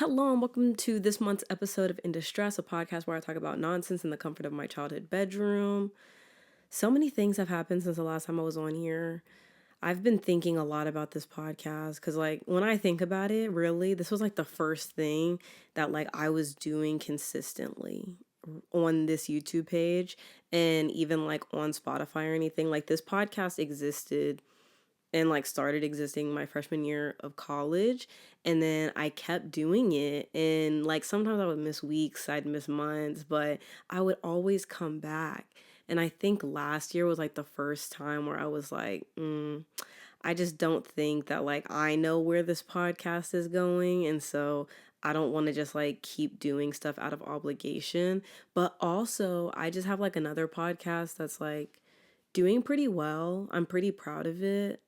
Hello and welcome to this month's episode of In Distress, a podcast where I talk about nonsense in the comfort of my childhood bedroom. So many things have happened since the last time I was on here. I've been thinking a lot about this podcast because, like, when I think about it, really, this was like the first thing that, like, I was doing consistently on this YouTube page and even like on Spotify or anything. Like, this podcast existed and like started existing my freshman year of college, and then I kept doing it, and like sometimes I would miss weeks, I'd miss months, but I would always come back. And I think last year was like the first time where I was like, I just don't think that like I know where this podcast is going, and so I don't want to just like keep doing stuff out of obligation. But also I just have like another podcast that's like doing pretty well. I'm pretty proud of it.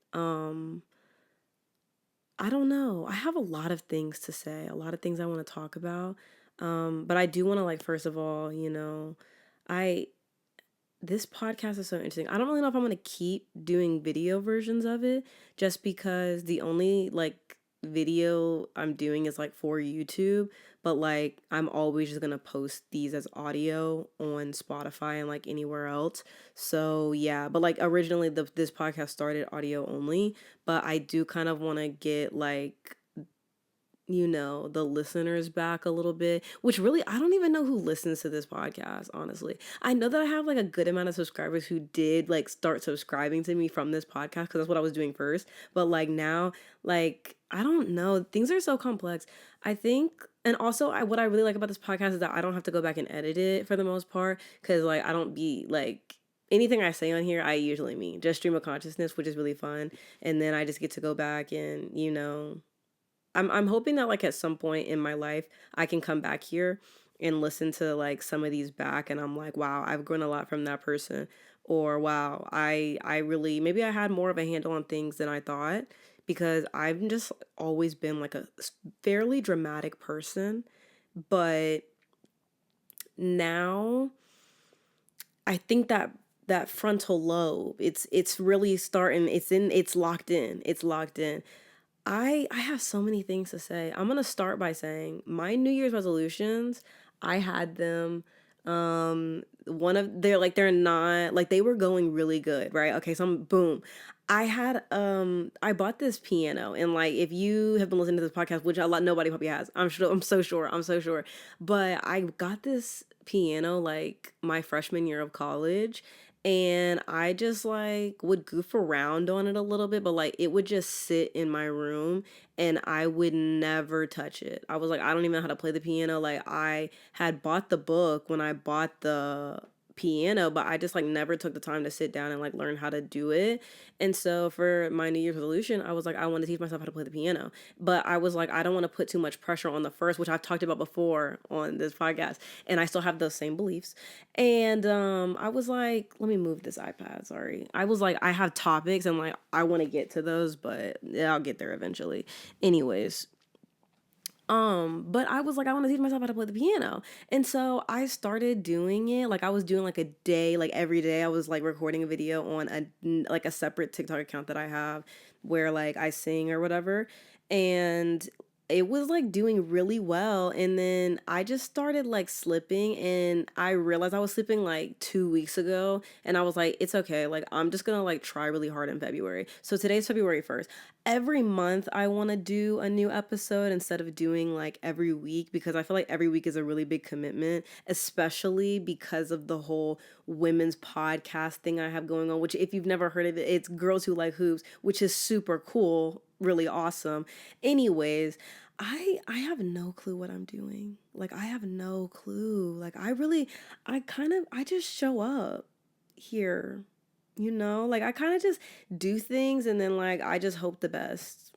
I don't know. I have a lot of things to say, a lot of things I want to talk about. But I do want to, like, first of all, I this podcast is so interesting. I don't really know if I'm gonna keep doing video versions of it, just because the only like video I'm doing is like for YouTube, but like I'm always just gonna post these as audio on Spotify and like anywhere else. So yeah, but like originally this podcast started audio only, but I do kind of want to get like the listeners back a little bit, which really, I don't even know who listens to this podcast, honestly. I know that I have like a good amount of subscribers who did like start subscribing to me from this podcast because that's what I was doing first. But like now, like, I don't know. Things are so complex. I think, and also what I really like about this podcast is that I don't have to go back and edit it for the most part because like I don't be like, anything I say on here, I usually mean just stream of consciousness, which is really fun. And then I just get to go back and, I'm hoping that like at some point in my life I can come back here and listen to like some of these back, and I'm like, wow, I've grown a lot from that person, or wow, I really, maybe I had more of a handle on things than I thought, because I've just always been like a fairly dramatic person, but now I think that that frontal lobe, it's really starting, it's locked in. It's locked in. I have so many things to say. I'm gonna start by saying my New Year's resolutions, I had them. One of they're not like, they were going really good, right? Okay, so boom. I bought this piano, and like if you have been listening to this podcast, which a lot nobody probably has, I'm so sure. But I got this piano like my freshman year of college, and I just like would goof around on it a little bit, but like it would just sit in my room and I would never touch it. I was like, I don't even know how to play the piano. Like, I had bought the book when I bought the piano, but I just like never took the time to sit down and like learn how to do it. And so for my New Year's resolution, I was like, I want to teach myself how to play the piano. But I was like, I don't want to put too much pressure on the first, which I've talked about before on this podcast. And I still have those same beliefs. And I was like, let me move this iPad. Sorry. I was like, I have topics and like I want to get to those, but yeah, I'll get there eventually. Anyways, but I was like, I want to teach myself how to play the piano. And so I started doing it. Like, I was doing like a day, like every day I was like recording a video on a separate TikTok account that I have, where like I sing or whatever. And it was like doing really well, and then I just started like slipping, and I realized I was slipping like 2 weeks ago, and I was like, it's okay, like I'm just gonna like try really hard in February. So today's February 1st. Every month I want to do a new episode instead of doing like every week, because I feel like every week is a really big commitment, especially because of the whole women's podcast thing I have going on, which if you've never heard of it, it's Girls Who Like Hoops, which is super cool, really awesome. Anyways, I have no clue what I'm doing. Like, I have no clue. Like, I just show up here. Like, I kind of just do things, and then like I just hope the best.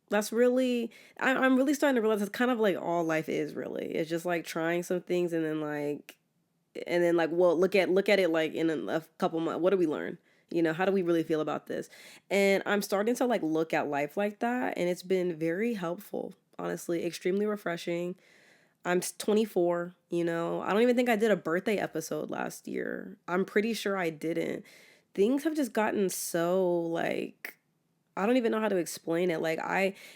That's really, I'm really starting to realize that's kind of like all life is, really. It's just like trying some things, and then like, well, look at it like in a couple months. What do we learn? How do we really feel about this? And I'm starting to like look at life like that, and it's been very helpful, honestly, extremely refreshing. I'm 24, I don't even think I did a birthday episode last year. I'm pretty sure I didn't. Things have just gotten so like I don't even know how to explain it.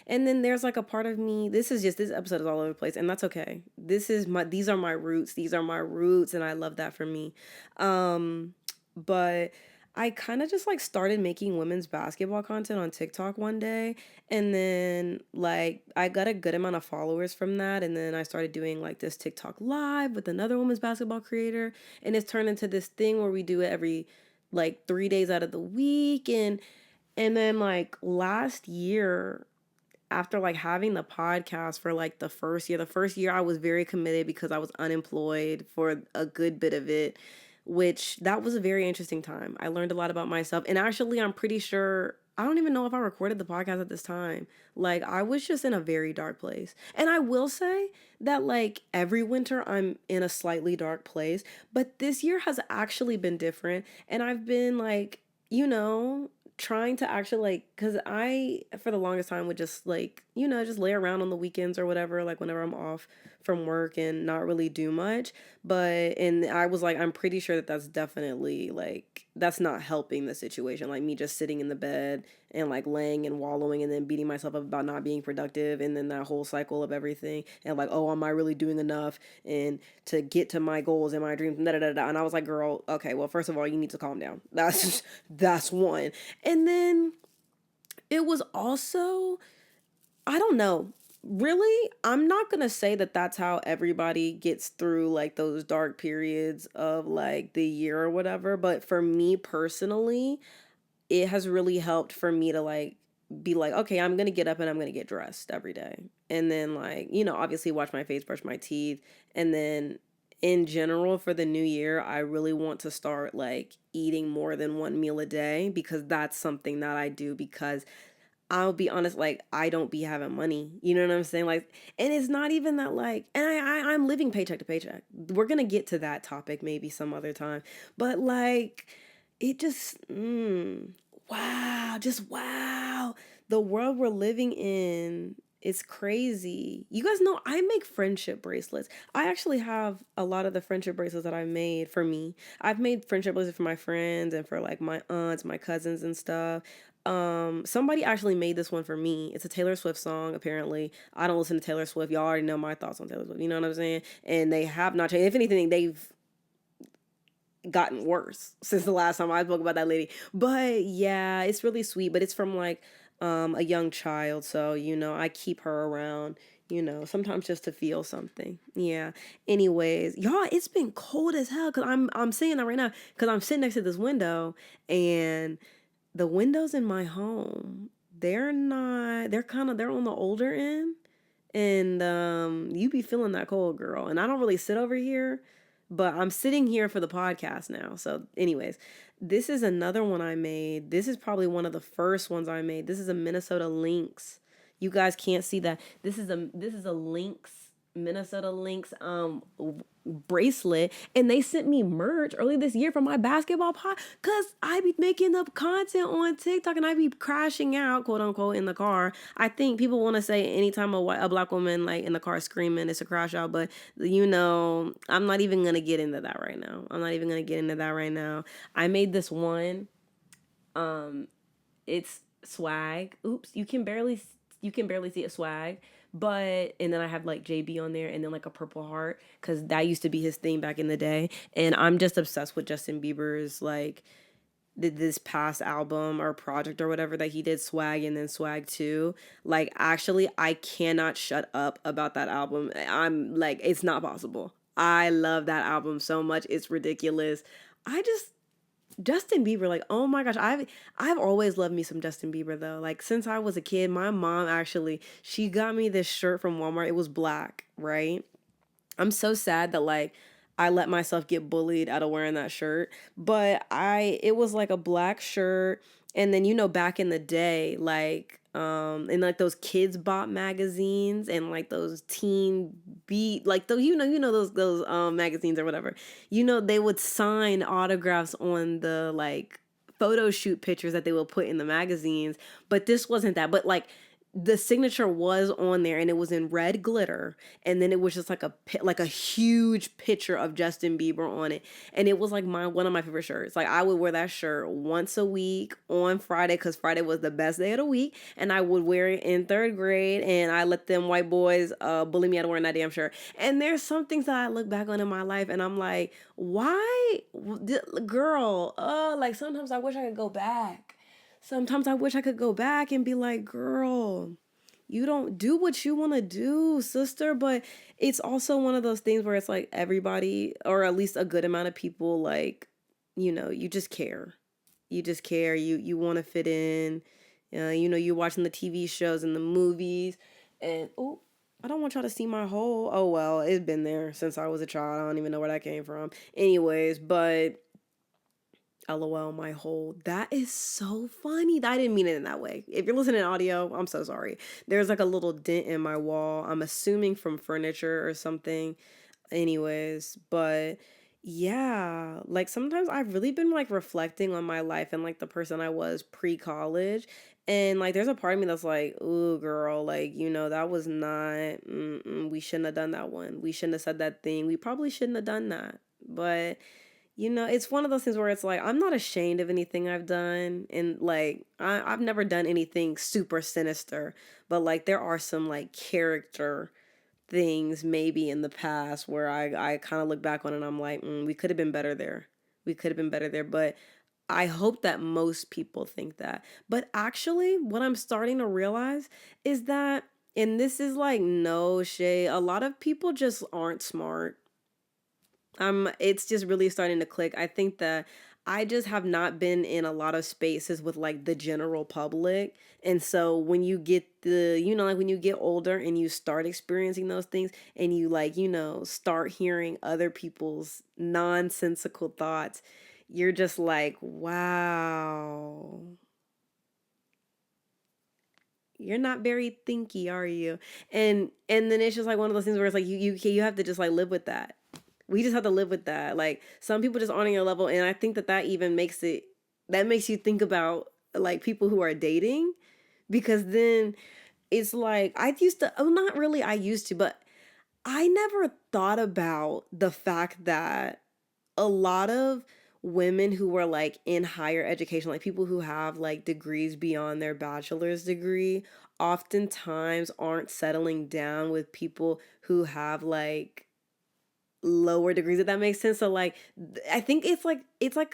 And then there's like a part of me, this episode is all over the place, and that's okay. These are my roots. These are my roots, and I love that for me. Um, but I kind of just like started making women's basketball content on TikTok one day, and then like I got a good amount of followers from that, and then I started doing like this TikTok live with another women's basketball creator, and it's turned into this thing where we do it every like 3 days out of the week. And then like last year, after like having the podcast for like the first year I was very committed because I was unemployed for a good bit of it, which that was a very interesting time. I learned a lot about myself. And actually, I'm pretty sure I don't even know if I recorded the podcast at this time. Like I was just in a very dark place. And I will say that like every winter I'm in a slightly dark place, but this year has actually been different, and I've been like, you know, trying to actually like, because I for the longest time would just like, just lay around on the weekends or whatever, like whenever I'm off from work and not really do much. And I was like, I'm pretty sure that that's definitely like that's not helping the situation, like me just sitting in the bed and like laying and wallowing and then beating myself up about not being productive, and then that whole cycle of everything, and like, oh, am I really doing enough and to get to my goals and my dreams, da, da, da, da. And I was like, girl, okay, well, first of all, you need to calm down. That's one. And then it was also, I don't know. Really, I'm not going to say that that's how everybody gets through like those dark periods of like the year or whatever, but for me personally, it has really helped for me to like be like, okay, I'm going to get up and I'm going to get dressed every day. And then like, obviously wash my face, brush my teeth, and then in general for the new year, I really want to start like eating more than one meal a day, because that's something that I do because I'll be honest, like I don't be having money. You know what I'm saying? Like, and it's not even that like, and I'm living paycheck to paycheck. We're gonna get to that topic maybe some other time, but like, it just, wow, just wow, the world we're living in. It's crazy. You guys know I make friendship bracelets. I actually have a lot of the friendship bracelets that I made for me. I've made friendship bracelets for my friends and for like my aunts, my cousins and stuff. Somebody actually made this one for me. It's a Taylor Swift song, apparently. I don't listen to Taylor Swift. Y'all already know my thoughts on Taylor Swift. You know what I'm saying? And they have not changed. If anything, they've gotten worse since the last time I spoke about that lady. But yeah, it's really sweet. But it's from like a young child. So, I keep her around, sometimes just to feel something. Yeah. Anyways, y'all, it's been cold as hell. Cause I'm saying that right now. Cause I'm sitting next to this window, and the windows in my home, they're not, they're on the older end. And you be feeling that cold, girl. And I don't really sit over here, but I'm sitting here for the podcast now. So anyways, this is another one I made. This is probably one of the first ones I made. This is a Minnesota Lynx. You guys can't see that. This is a Lynx, Minnesota Lynx bracelet, and they sent me merch early this year from my basketball pod, because I be making up content on TikTok and I be crashing out, quote unquote, in the car. I think people want to say anytime a black woman like in the car screaming, it's a crash out, but I'm not even gonna get into that right now. I made this one. It's swag. Oops, you can barely see it, swag. But and then I have like JB on there, and then like a purple heart, because that used to be his thing back in the day. And I'm just obsessed with Justin Bieber's like this past album or project or whatever that he did, Swag and then Swag 2. Like actually, I cannot shut up about that album. I'm like, it's not possible. I love that album so much. It's ridiculous. I just Justin Bieber, like, oh my gosh, I've always loved me some Justin Bieber though. Like since I was a kid, my mom actually, she got me this shirt from Walmart. It was black, right? I'm so sad that like I let myself get bullied out of wearing that shirt. But it was like a black shirt, and then back in the day, like in like those kids bop magazines and like those teen beat, like those those magazines or whatever. They would sign autographs on the like photo shoot pictures that they will put in the magazines, but this wasn't that. But like the signature was on there and it was in red glitter, and then it was just like like a huge picture of Justin Bieber on it, and it was like one of my favorite shirts. Like I would wear that shirt once a week on Friday because Friday was the best day of the week, and I would wear it in third grade, and I let them white boys bully me out of wearing that damn shirt. And there's some things that I look back on in my life and I'm like, why, girl, like sometimes I wish I could go back. Sometimes I wish I could go back and be like, girl, you don't do what you want to do, sister. But it's also one of those things where it's like everybody, or at least a good amount of people, like, you just care. You just care. You want to fit in. You're watching the TV shows and the movies. And, oh, I don't want y'all to see my hole. Oh, well, it's been there since I was a child. I don't even know where that came from. Anyways, but LOL, my hole. That is so funny. I didn't mean it in that way. If you're listening to audio, I'm so sorry. There's like a little dent in my wall. I'm assuming from furniture or something. Anyways, but yeah, like sometimes I've really been like reflecting on my life and like the person I was pre-college. And like there's a part of me that's like, ooh, girl, like, that was not, we shouldn't have done that one. We shouldn't have said that thing. We probably shouldn't have done that. But it's one of those things where it's like I'm not ashamed of anything I've done, and like I've never done anything super sinister, but like there are some like character things maybe in the past where I kind of look back on it and I'm like, we could have been better there. We could have been better there, but I hope that most people think that. But actually, what I'm starting to realize is that, and this is like no shade, a lot of people just aren't smart. It's just really starting to click. I think that I just have not been in a lot of spaces with like the general public. And so when you get like when you get older and you start experiencing those things and you like, start hearing other people's nonsensical thoughts, you're just like, wow, you're not very thinky, are you? And then it's just like one of those things where it's like you have to just like live with that. We just have to live with that. Like some people just aren't on your level, and I think that even makes you think about like people who are dating, because then it's like I used to. Oh, not really. I used to, but I never thought about the fact that a lot of women who were like in higher education, like people who have like degrees beyond their bachelor's degree, oftentimes aren't settling down with people who have like lower degrees, if that makes sense. So like I think it's like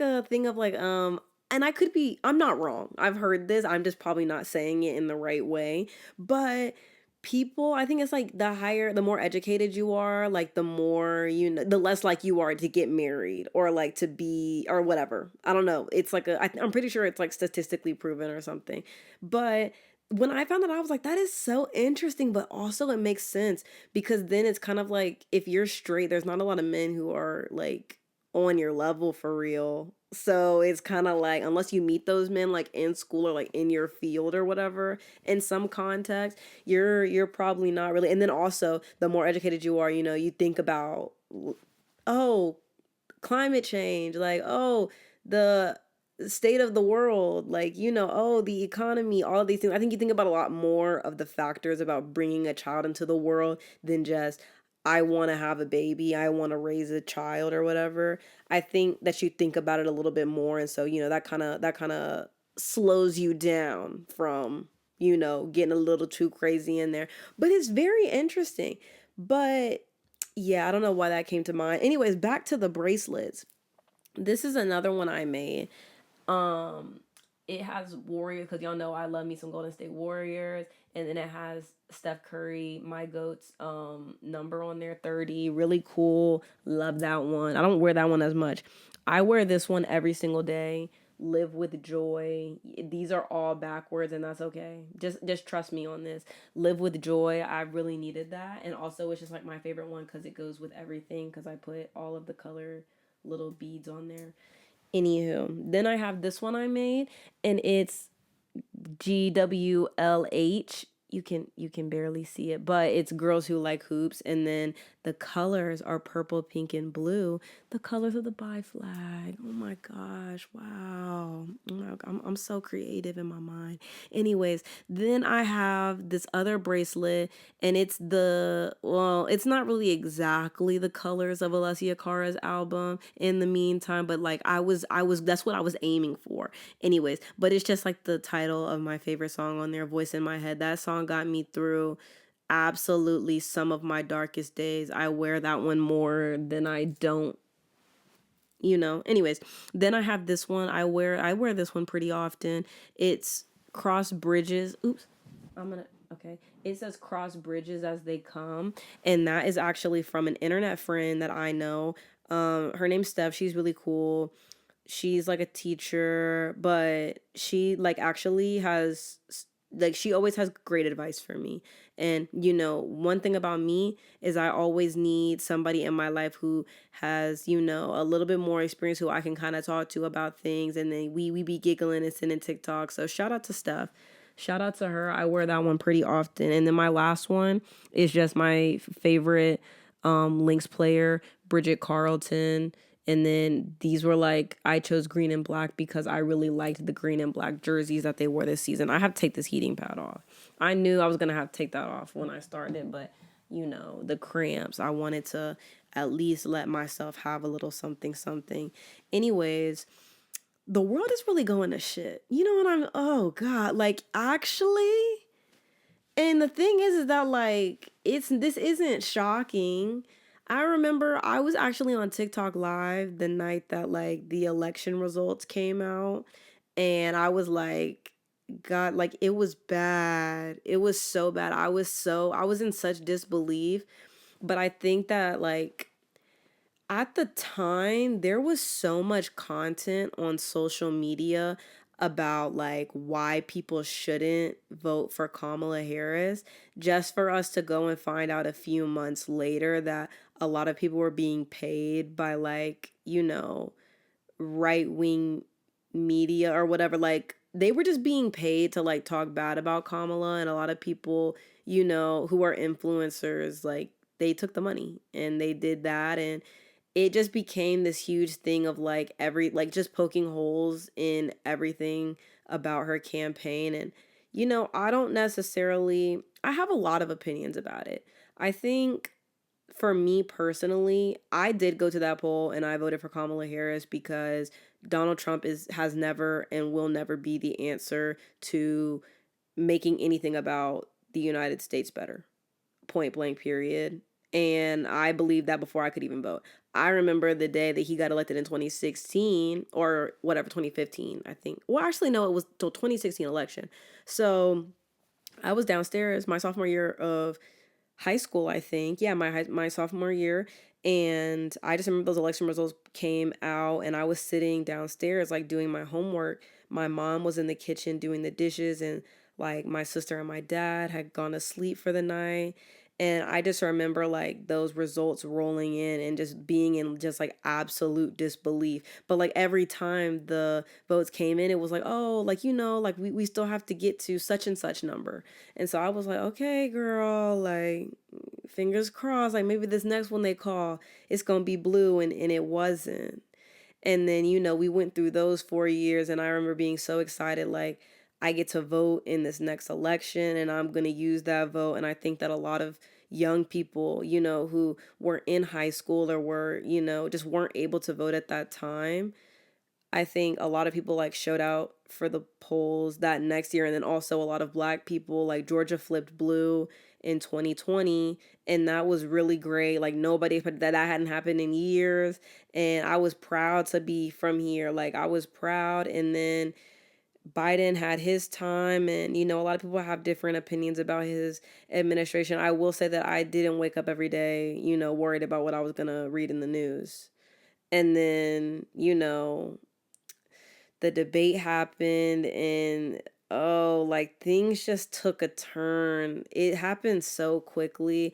a thing of like and I'm not wrong. I've heard this. I'm just probably not saying it in the right way. But people, I think it's like the more educated you are, like the more the less like you are to get married or like to be or whatever. I don't know. It's like I'm pretty sure it's like statistically proven or something. But when I found that, I was like, that is so interesting, but also it makes sense because then it's kind of like if you're straight, there's not a lot of men who are like on your level for real. So it's kind of like unless you meet those men like in school or like in your field or whatever, in some context, you're probably not really. And then also the more educated you are, you think about, oh, climate change, like, oh, the state of the world, like, oh, the economy, all of these things. I think you think about a lot more of the factors about bringing a child into the world than just, I want to have a baby, I want to raise a child or whatever. I think that you think about it a little bit more. And so, that kind of slows you down from, getting a little too crazy in there. But it's very interesting. But yeah, I don't know why that came to mind. Anyways, back to the bracelets. This is another one I made. Um, it has Warriors because y'all know I love me some Golden State Warriors, and then it has Steph Curry, my goat's number on there, 30. Really cool. Love that one. I don't wear that one as much. I wear this one every single day. Live with joy. These are all backwards, and that's okay. Just trust me on this. Live with joy. I really needed that, and also it's just like my favorite one because it goes with everything. Because I put all of the color little beads on there. Anywho, then I have this one I made, and it's GWLH. you can barely see it, but it's Girls Who Like Hoops, and then the colors are purple, pink, and blue, the colors of the bi flag. Oh my gosh, wow. Oh my, I'm so creative in my mind. Anyways, then I have this other bracelet, and it's not really exactly the colors of Alessia Cara's album in the meantime, but like that's what I was aiming for. Anyways, but it's just like the title of my favorite song on there, Voice in My Head. That song got me through absolutely some of my darkest days. I wear that one more than I don't, Anyways, then I have this one. I wear this one pretty often. It's Cross Bridges. Oops. Okay. It says Cross Bridges as They Come, and that is actually from an internet friend that I know. Her name's Steph. She's really cool. She's like a teacher, but she like actually has like she always has great advice for me. And one thing about me is I always need somebody in my life who has, a little bit more experience, who I can kind of talk to about things, and then we be giggling and sending TikTok. So shout out to Steph. Shout out to her. I wear that one pretty often. And then my last one is just my favorite Lynx player, Bridget Carlton. And then these were like, I chose green and black because I really liked the green and black jerseys that they wore this season. I have to take this heating pad off. I knew I was going to have to take that off when I started, but the cramps, I wanted to at least let myself have a little something, something. Anyways, the world is really going to shit. Oh God, like actually, and the thing is that like this isn't shocking. I remember I was actually on TikTok live the night that like the election results came out, and I was like, God, like it was bad. It was so bad. I was in such disbelief, but I think that like at the time there was so much content on social media about like why people shouldn't vote for Kamala Harris, just for us to go and find out a few months later that a lot of people were being paid by like, right-wing media or whatever. Like they were just being paid to like talk bad about Kamala, and a lot of people, who are influencers, like they took the money and they did that, and it just became this huge thing of like just poking holes in everything about her campaign. And I don't necessarily, I have a lot of opinions about it. I think for me personally, I did go to that poll and I voted for Kamala Harris because Donald Trump has never and will never be the answer to making anything about the United States better. Point blank, period. And I believed that before I could even vote. I remember the day that he got elected in 2016 or whatever, 2015, I think. Well, actually, no, it was the 2016 election. So I was downstairs my sophomore year of high school, I think. Yeah, my sophomore year. And I just remember those election results came out, and I was sitting downstairs, like doing my homework. My mom was in the kitchen doing the dishes, and like my sister and my dad had gone to sleep for the night. And I just remember like those results rolling in and just being in just like absolute disbelief. But like every time the votes came in, it was like, oh, like, like we still have to get to such and such number. And so I was like, okay, girl, like fingers crossed, like maybe this next one they call, it's gonna be blue, and it wasn't. And then, we went through those 4 years, and I remember being so excited, like, I get to vote in this next election, and I'm going to use that vote. And I think that a lot of young people, who were in high school or were, just weren't able to vote at that time, I think a lot of people like showed out for the polls that next year. And then also a lot of black people, like Georgia flipped blue in 2020, and that was really great. Like nobody, that hadn't happened in years, and I was proud to be from here. Like I was proud. And then Biden had his time, and a lot of people have different opinions about his administration. I will say that I didn't wake up every day, worried about what I was going to read in the news. And then, the debate happened, and oh, like things just took a turn. It happened so quickly.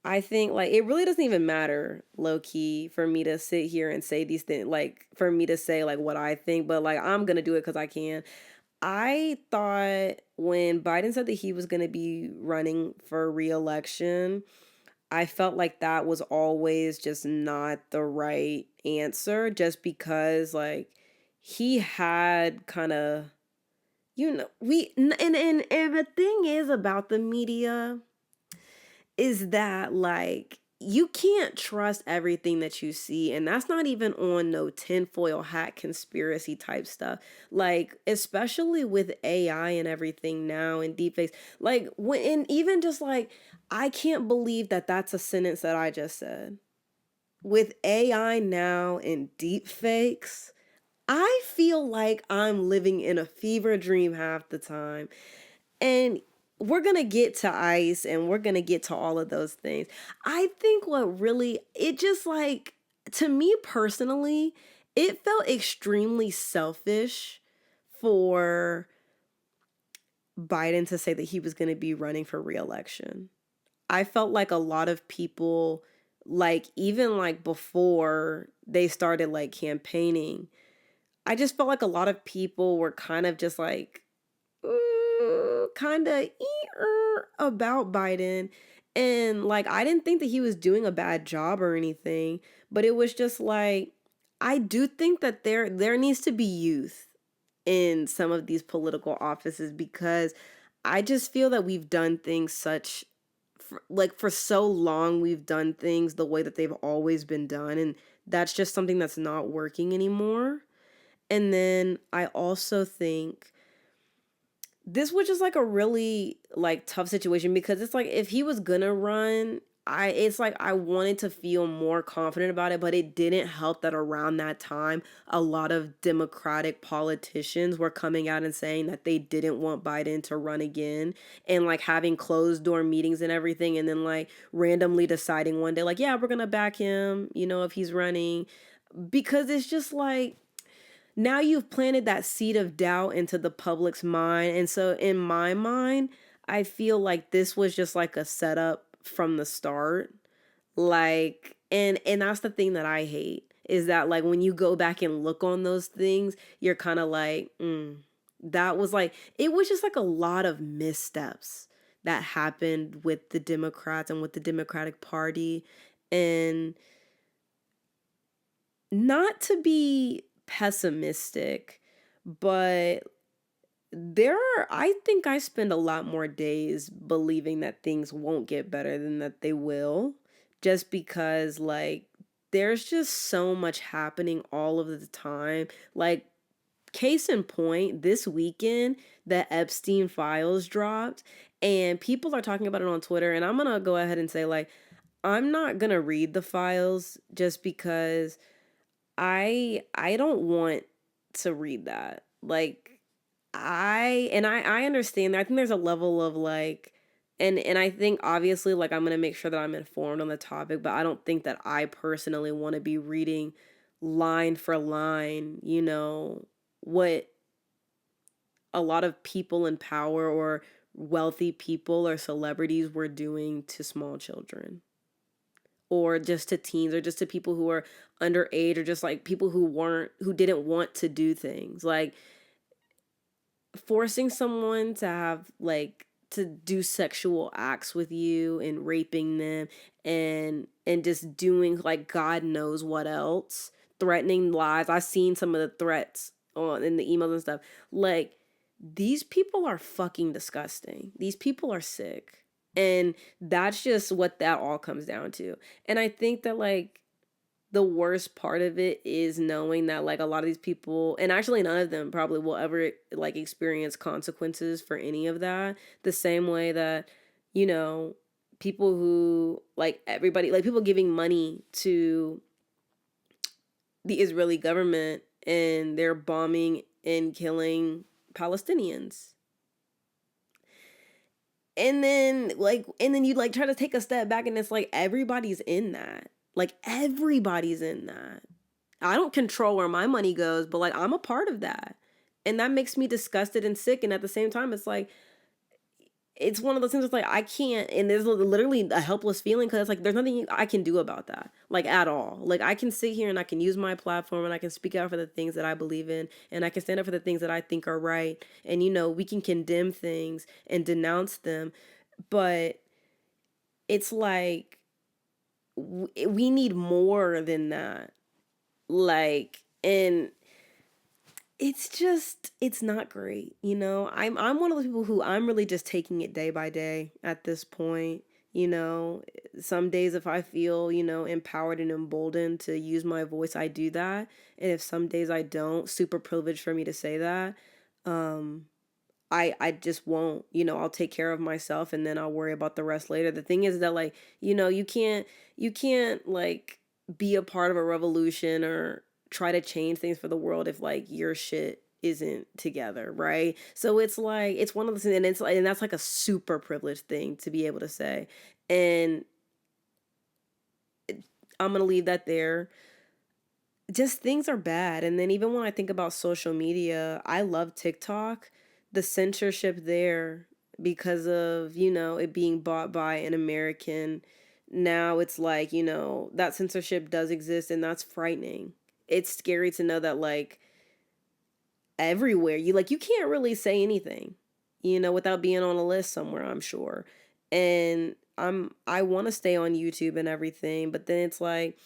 I think like it really doesn't even matter, low key, for me to sit here and say these things, like for me to say like what I think, but like I'm gonna do it because I can. I thought when Biden said that he was going to be running for reelection, I felt like that was always just not the right answer, just because like he had kind of, and the thing is about the media is that like you can't trust everything that you see, and that's not even on no tinfoil hat conspiracy type stuff. Like especially with AI and everything now and deepfakes, like when and even just like I can't believe that that's a sentence that I just said. With AI now and deepfakes, I feel like I'm living in a fever dream half the time. And we're going to get to ICE and we're going to get to all of those things. I think what really, it just like, to me personally, it felt extremely selfish for Biden to say that he was going to be running for reelection. I felt like a lot of people, like, even like before they started like campaigning, I just felt like a lot of people were kind of just like, kind of about Biden. And like, I didn't think that he was doing a bad job or anything, but it was just like, I do think that there needs to be youth in some of these political offices because I just feel that we've done things like for so long, we've done things the way that they've always been done. And that's just something that's not working anymore. And then I also think this was just like a really like tough situation because it's like if he was gonna run, it's like I wanted to feel more confident about it, but it didn't help that around that time a lot of Democratic politicians were coming out and saying that they didn't want Biden to run again and like having closed door meetings and everything, and then like randomly deciding one day like, yeah, we're gonna back him, if he's running, because it's just like now you've planted that seed of doubt into the public's mind. And so in my mind, I feel like this was just like a setup from the start. Like and that's the thing that I hate is that like when you go back and look on those things, you're kind of like, that was like it was just like a lot of missteps that happened with the Democrats and with the Democratic Party. And not to be pessimistic, but I think I spend a lot more days believing that things won't get better than that they will, just because like there's just so much happening all of the time. Like case in point, this weekend the Epstein files dropped and people are talking about it on Twitter, and I'm going to go ahead and say like I'm not going to read the files just because I don't want to read that. Like I understand that. I think there's a level of like and I think obviously like I'm going to make sure that I'm informed on the topic, but I don't think that I personally want to be reading line for line, what a lot of people in power or wealthy people or celebrities were doing to small children or just to teens or just to people who are underage or just like people who didn't want to do things like forcing someone to have like to do sexual acts with you and raping them and just doing like God knows what else, threatening lives. I've seen some of the threats on in the emails and stuff. Like these people are fucking disgusting. These people are sick. And that's just what that all comes down to. And I think that like the worst part of it is knowing that like a lot of these people, and actually none of them probably will ever like experience consequences for any of that, the same way that you know people who like everybody like people giving money to the Israeli government and they're bombing and killing Palestinians. And then you like try to take a step back and it's like everybody's in that. Like everybody's in that. I don't control where my money goes, but like I'm a part of that. And that makes me disgusted and sick. And at the same time, it's like it's one of those things that's like I can't, and there's literally a helpless feeling because it's like there's nothing I can do about that, like at all. Like I can sit here and I can use my platform and I can speak out for the things that I believe in and I can stand up for the things that I think are right. And we can condemn things and denounce them, but it's like we need more than that. Like, and it's not great, I'm one of those people who I'm really just taking it day by day at this point. you know some days if I feel empowered and emboldened to use my voice, I do that. And if some days I don't, super privileged for me to say that. um I just won't. I'll take care of myself and then I'll worry about the rest later. The thing is that, like, you can't like be a part of a revolution or try to change things for the world if like your shit isn't together, right? So it's like it's one of those things, and it's like, and that's like a super privileged thing to be able to say. And I'm gonna leave that there. Just things are bad. And then even when I think about social media, I love TikTok. The censorship there, because of, it being bought by an American, now it's like, that censorship does exist and that's frightening. It's scary to know that, like, everywhere you can't really say anything, without being on a list somewhere, I'm sure. And I want to stay on YouTube and everything, but then it's like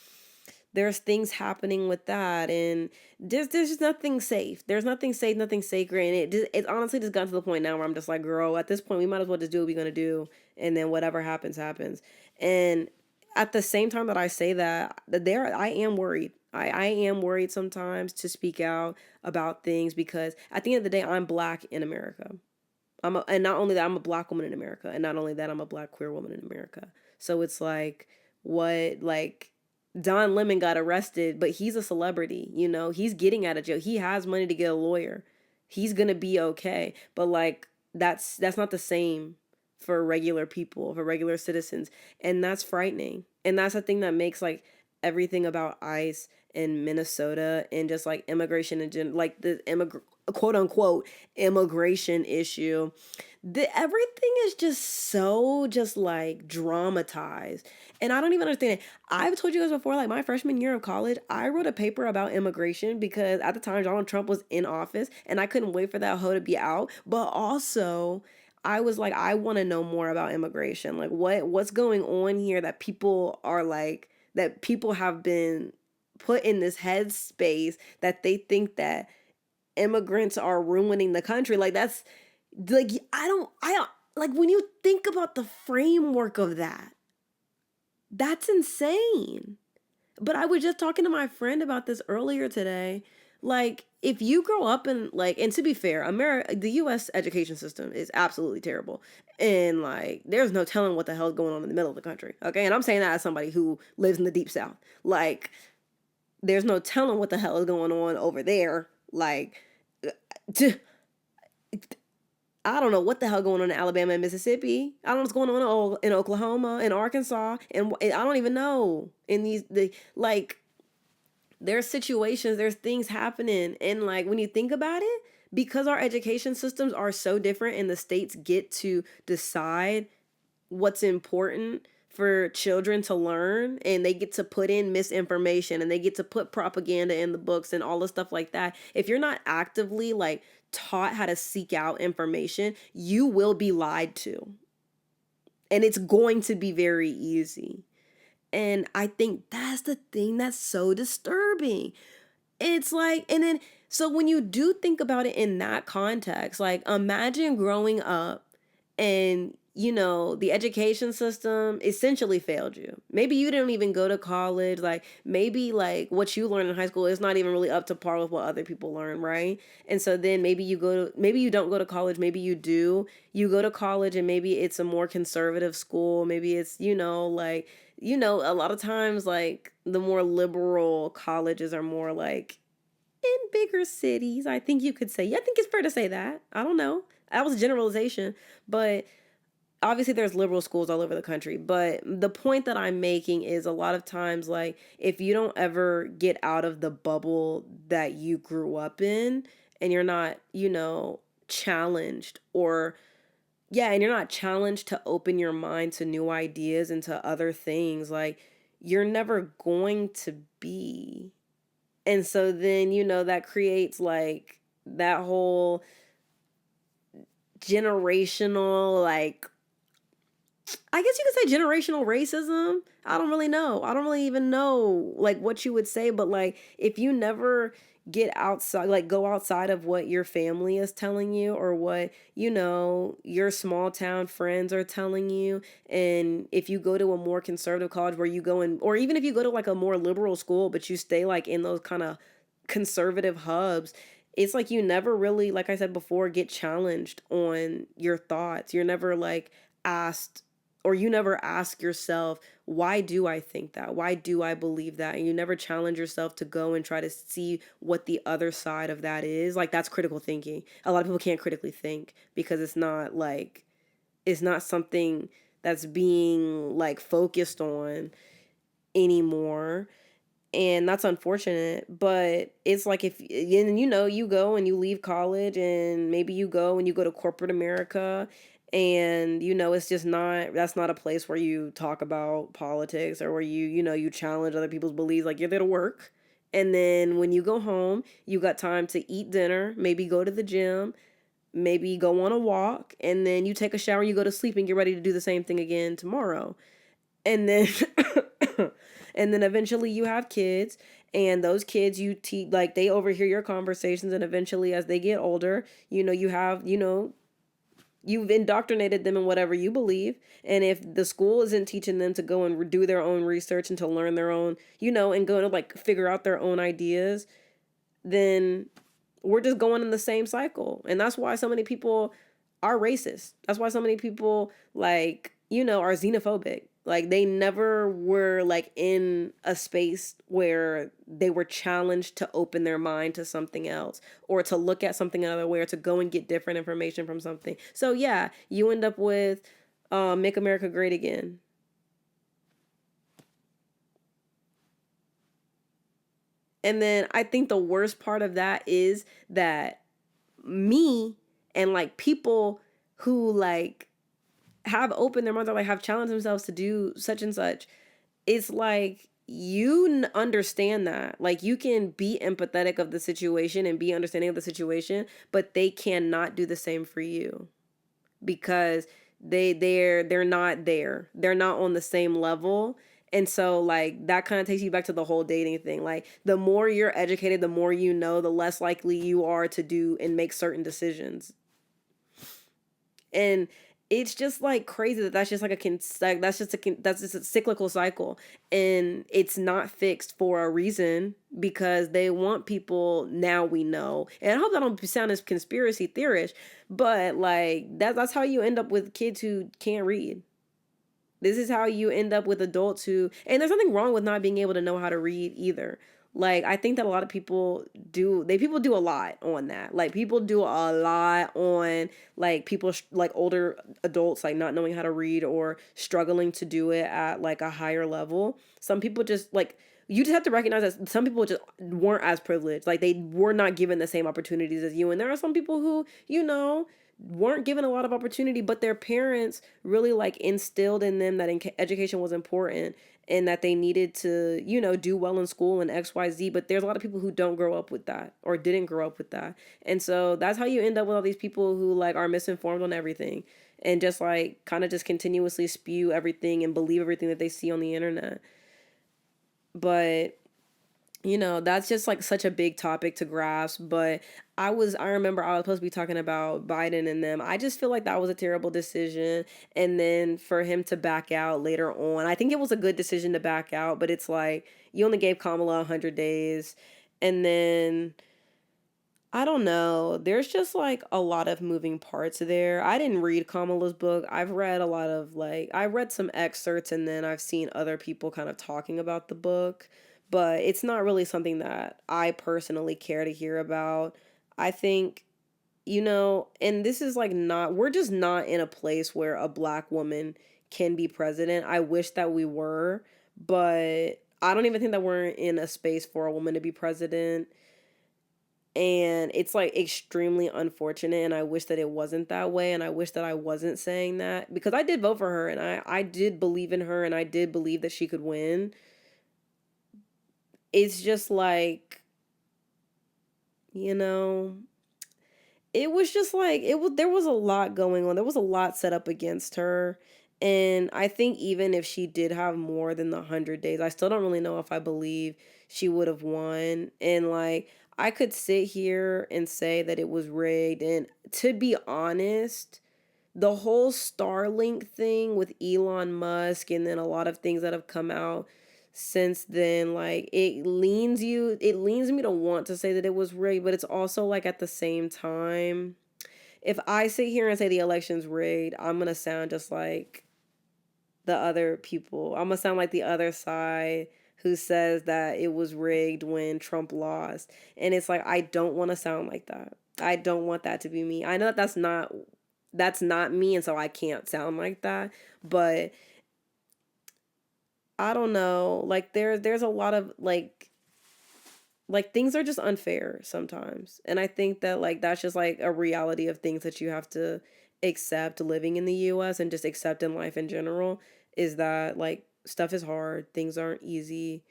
there's things happening with that, and there's just nothing safe. There's nothing safe, nothing sacred, and it honestly just got to the point now where I'm just like, girl, at this point we might as well just do what we're gonna do, and then whatever happens happens. And at the same time that I say that there I am worried. I am worried sometimes to speak out about things because at the end of the day, I'm black in America. And not only that, I'm a black woman in America, and not only that, I'm a black queer woman in America. So it's like, what, like, Don Lemon got arrested, but he's a celebrity, he's getting out of jail. He has money to get a lawyer. He's gonna be okay. But like, that's not the same for regular people, for regular citizens, and that's frightening. And that's the thing that makes like everything about ICE in Minnesota and just like immigration and like the quote unquote immigration issue, everything is just so just like dramatized. And I don't even understand it. I've told you guys before, like my freshman year of college, I wrote a paper about immigration because at the time Donald Trump was in office and I couldn't wait for that hoe to be out. But also, I was like, I want to know more about immigration. Like what's going on here that people are like, that people have been put in this headspace that they think that immigrants are ruining the country. Like that's like I don't like when you think about the framework of that. That's insane. But I was just talking to my friend about this earlier today. Like, if you grow up in like, and to be fair, America, the U.S. education system is absolutely terrible, and like, there's no telling what the hell's going on in the middle of the country. Okay, and I'm saying that as somebody who lives in the deep South. Like, there's no telling what the hell is going on over there. Like, to, I don't know what the hell going on in Alabama and Mississippi. I don't know what's going on in Oklahoma and Arkansas, and I don't even know in the like. There's situations, there's things happening, and like when you think about it, because our education systems are so different, and the states get to decide what's important for children to learn, and they get to put in misinformation and they get to put propaganda in the books and all the stuff like that. If you're not actively like taught how to seek out information, you will be lied to, and it's going to be very easy. And I think that's the thing that's so disturbing. It's like, and then, so when you do think about it in that context, like imagine growing up and, the education system essentially failed you. Maybe you didn't even go to college. Like maybe like what you learned in high school is not even really up to par with what other people learn, right? And so then maybe you don't go to college, maybe you do. You go to college and maybe it's a more conservative school. Maybe it's, like, a lot of times like the more liberal colleges are more like in bigger cities. I think you could say. Yeah, I think it's fair to say that. I don't know. That was a generalization, but obviously there's liberal schools all over the country. But the point that I'm making is a lot of times, like, if you don't ever get out of the bubble that you grew up in and you're not, challenged or yeah, and you're not challenged to open your mind to new ideas and to other things. Like, you're never going to be. And so then, that creates like that whole generational, like, I guess you could say generational racism. I don't really know. I don't really even know like what you would say, but like if you never get outside, like go outside of what your family is telling you or what, your small town friends are telling you, and if you go to a more conservative college where you go in, or even if you go to like a more liberal school, but you stay like in those kind of conservative hubs, it's like you never really, like I said before, get challenged on your thoughts. You're never like asked, or you never ask yourself, why do I think that? Why do I believe that? And you never challenge yourself to go and try to see what the other side of that is. Like, that's critical thinking. A lot of people can't critically think because it's not something that's being like focused on anymore, and that's unfortunate. But it's like, if and you go and you leave college, and maybe you go and you go to corporate America, and it's just not, that's not a place where you talk about politics, or where you challenge other people's beliefs. Like, you're there to work, and then when you go home, you got time to eat dinner, maybe go to the gym, maybe go on a walk, and then you take a shower, you go to sleep, and get ready to do the same thing again tomorrow. And then and then eventually you have kids, and those kids, you teach, like, they overhear your conversations, and eventually as they get older, you've indoctrinated them in whatever you believe. And if the school isn't teaching them to go and do their own research and to learn their own, and go to like figure out their own ideas, then we're just going in the same cycle. And that's why so many people are racist. That's why so many people, like, are xenophobic. Like, they never were like in a space where they were challenged to open their mind to something else, or to look at something another way, or to go and get different information from something. So yeah, you end up with Make America Great Again. And then I think the worst part of that is that me and like people who like have opened their minds, or like have challenged themselves to do such and such, it's like you understand that, like, you can be empathetic of the situation and be understanding of the situation, but they cannot do the same for you, because they're not there, they're not on the same level. And so like that kind of takes you back to the whole dating thing. Like, the more you're educated, the more you know, the less likely you are to do and make certain decisions. And it's just like crazy that that's just like that's just a cyclical cycle, and it's not fixed for a reason, because they want people, now we know. And I hope that don't sound as conspiracy theorist, but like that's how you end up with kids who can't read. This is how you end up with adults who, and there's nothing wrong with not being able to know how to read either. Like, I think that a lot of people people do a lot on that. Like, people do a lot on like people like older adults like not knowing how to read, or struggling to do it at like a higher level. Some people just like, you just have to recognize that some people just weren't as privileged. Like, they were not given the same opportunities as you. And there are some people who, weren't given a lot of opportunity, but their parents really like instilled in them that education was important, and that they needed to, do well in school and XYZ. But there's a lot of people who don't grow up with that, or didn't grow up with that. And so that's how you end up with all these people who like are misinformed on everything, and just like kind of just continuously spew everything and believe everything that they see on the internet. But that's just like such a big topic to grasp. But I remember I was supposed to be talking about Biden and them. I just feel like that was a terrible decision. And then for him to back out later on, I think it was a good decision to back out, but it's like you only gave Kamala 100 days. And then I don't know. There's just like a lot of moving parts there. I didn't read Kamala's book. I've read a lot of like, I read some excerpts, and then I've seen other people kind of talking about the book, but it's not really something that I personally care to hear about. I think, and this is like not, we're just not in a place where a black woman can be president. I wish that we were, but I don't even think that we're in a space for a woman to be president. And it's like extremely unfortunate, and I wish that it wasn't that way, and I wish that I wasn't saying that, because I did vote for her, and I did believe in her, and I did believe that she could win. It's just like, you know, it was just like, there was a lot going on. There was a lot set up against her. And I think even if she did have more than the 100 days, I still don't really know if I believe she would have won. And like, I could sit here and say that it was rigged. And to be honest, the whole Starlink thing with Elon Musk, and then a lot of things that have come out since then, like, it leans me to want to say that it was rigged, but it's also like, at the same time, if I sit here and say the election's rigged, I'm gonna sound just like the other people. I'm gonna sound like the other side who says that it was rigged when Trump lost. And it's like, I don't want to sound like that. I don't want that to be me. I know that that's not me, and so I can't sound like that, but I don't know. Like, there's a lot of like things are just unfair sometimes. And I think that like that's just like a reality of things that you have to accept living in the US, and just accept in life in general, is that like stuff is hard, things aren't easy.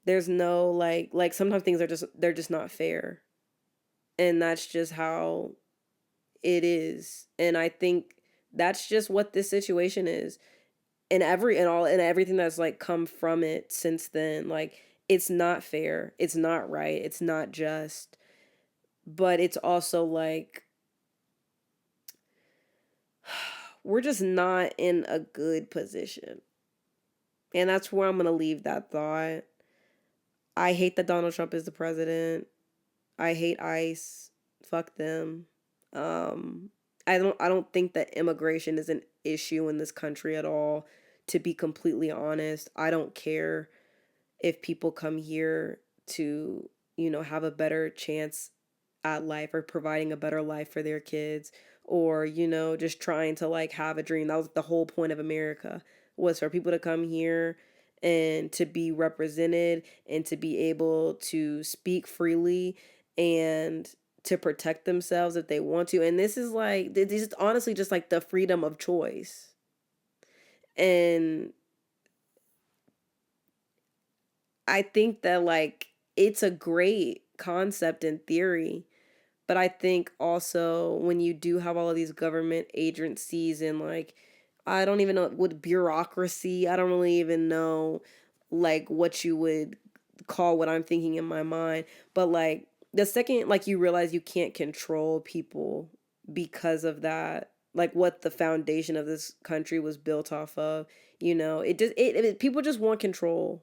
There's no like sometimes things are just, they're just not fair. And that's just how it is. And I think that's just what this situation is. And everything that's like come from it since then, like, it's not fair, it's not right, it's not just. But it's also like, we're just not in a good position. And that's where I'm going to leave that thought. I hate that Donald Trump is the president. I hate ICE. Fuck them. Um I don't think that immigration is an issue in this country at all. To be completely honest, I don't care if people come here to, have a better chance at life, or providing a better life for their kids, or, just trying to like have a dream. That was the whole point of America, was for people to come here and to be represented, and to be able to speak freely, and to protect themselves if they want to. And this is honestly just like the freedom of choice. And I think that like it's a great concept in theory, but I think also when you do have all of these government agencies, and like, I don't even know, with bureaucracy, I don't really even know like what you would call what I'm thinking in my mind. But like, the second like you realize you can't control people because of that, like what the foundation of this country was built off of, people just want control.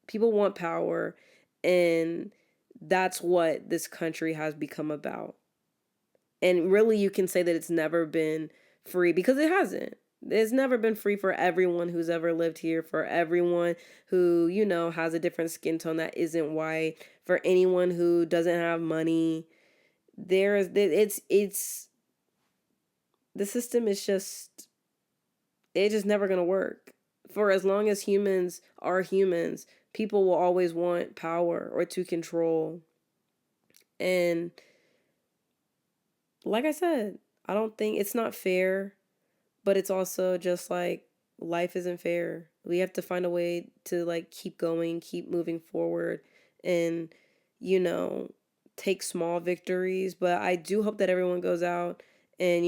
People want power, and that's what this country has become about. And really, you can say that it's never been free, because it hasn't. It's never been free for everyone who's ever lived here, for everyone who, has a different skin tone that isn't white, for anyone who doesn't have money. It's the system is just, it's just never going to work. For as long as humans are humans, people will always want power or to control. And like I said, I don't think it's not fair, but it's also just like, life isn't fair. We have to find a way to like keep going, keep moving forward, and, you know, take small victories. But I do hope that everyone goes out, and,